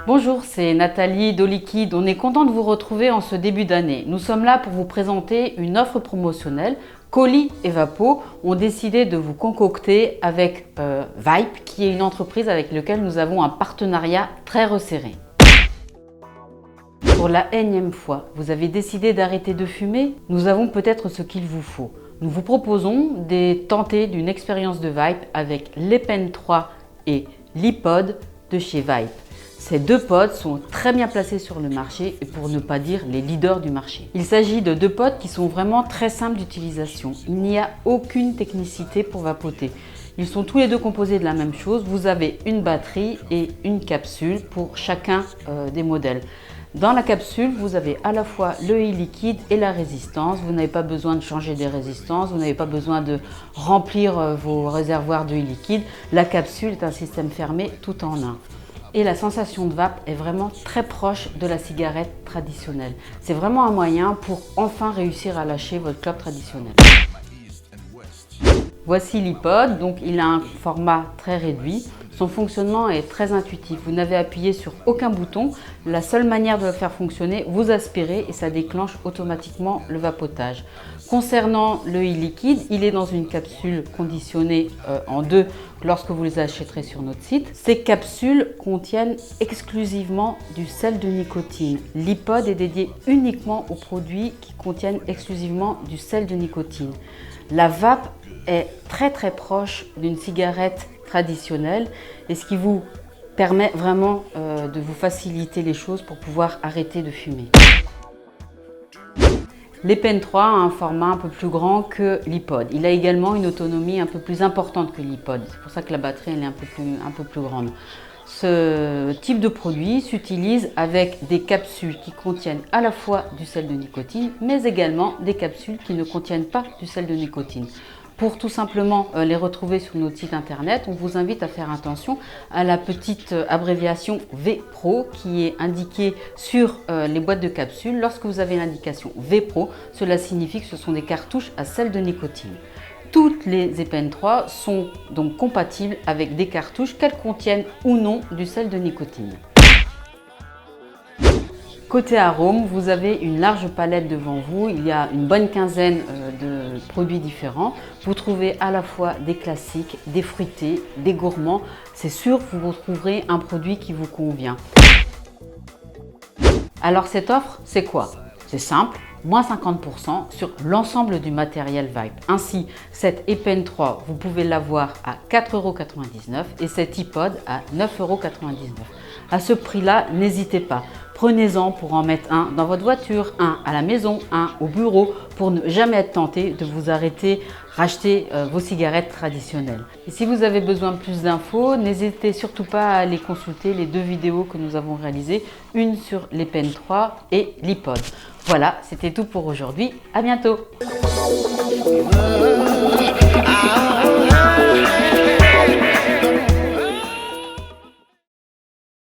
Bonjour, c'est Nathalie d'Oliquide. On est content de vous retrouver en ce début d'année. Nous sommes là pour vous présenter une offre promotionnelle. Colis et Vapo ont décidé de vous concocter avec Vype, qui est une entreprise avec laquelle nous avons un partenariat très resserré. Pour la énième fois, vous avez décidé d'arrêter de fumer? Nous avons peut-être ce qu'il vous faut. Nous vous proposons de tenter d'une expérience de Vype avec l'Epen 3 et l'iPod de chez Vype. Ces deux pods sont très bien placés sur le marché et pour ne pas dire les leaders du marché. Il s'agit de deux pods qui sont vraiment très simples d'utilisation. Il n'y a aucune technicité pour vapoter. Ils sont tous les deux composés de la même chose. Vous avez une batterie et une capsule pour chacun des modèles. Dans la capsule, vous avez à la fois le e-liquide et la résistance. Vous n'avez pas besoin de changer des résistances, vous n'avez pas besoin de remplir vos réservoirs de e-liquide. La capsule est un système fermé tout en un. Et la sensation de vape est vraiment très proche de la cigarette traditionnelle. C'est vraiment un moyen pour enfin réussir à lâcher votre clope traditionnelle. Voici l'iPod, donc il a un format très réduit. Son fonctionnement est très intuitif. Vous n'avez appuyé sur aucun bouton. La seule manière de le faire fonctionner, vous aspirez et ça déclenche automatiquement le vapotage. Concernant le e-liquide, il est dans une capsule conditionnée en deux lorsque vous les achèterez sur notre site. Ces capsules contiennent exclusivement du sel de nicotine. L'iPod est dédié uniquement aux produits qui contiennent exclusivement du sel de nicotine. La vape est très proche d'une cigarette traditionnelle et ce qui vous permet vraiment de vous faciliter les choses pour pouvoir arrêter de fumer. L'Epen 3 a un format un peu plus grand que l'iPod. Il a également une autonomie un peu plus importante que l'iPod. C'est pour ça que la batterie elle est un peu plus grande. Ce type de produit s'utilise avec des capsules qui contiennent à la fois du sel de nicotine, mais également des capsules qui ne contiennent pas du sel de nicotine. Pour tout simplement les retrouver sur notre site internet, on vous invite à faire attention à la petite abréviation V-Pro qui est indiquée sur les boîtes de capsules. Lorsque vous avez l'indication V-Pro, cela signifie que ce sont des cartouches à sel de nicotine. Toutes les Epen 3 sont donc compatibles avec des cartouches qu'elles contiennent ou non du sel de nicotine. Côté arôme, vous avez une large palette devant vous. Il y a une bonne quinzaine de produits différents. Vous trouvez à la fois des classiques, des fruités, des gourmands. C'est sûr, vous retrouverez un produit qui vous convient. Alors cette offre, c'est quoi? C'est simple, moins 50% sur l'ensemble du matériel Vype. Ainsi, cette Epen 3, vous pouvez l'avoir à 4,99 € et cet iPod à 9,99 €. À ce prix-là, n'hésitez pas. Prenez-en pour en mettre un dans votre voiture, un à la maison, un au bureau pour ne jamais être tenté de vous arrêter, racheter vos cigarettes traditionnelles. Et si vous avez besoin de plus d'infos, n'hésitez surtout pas à aller consulter les deux vidéos que nous avons réalisées, une sur l'Epen 3 et l'iPod. Voilà, c'était tout pour aujourd'hui. À bientôt.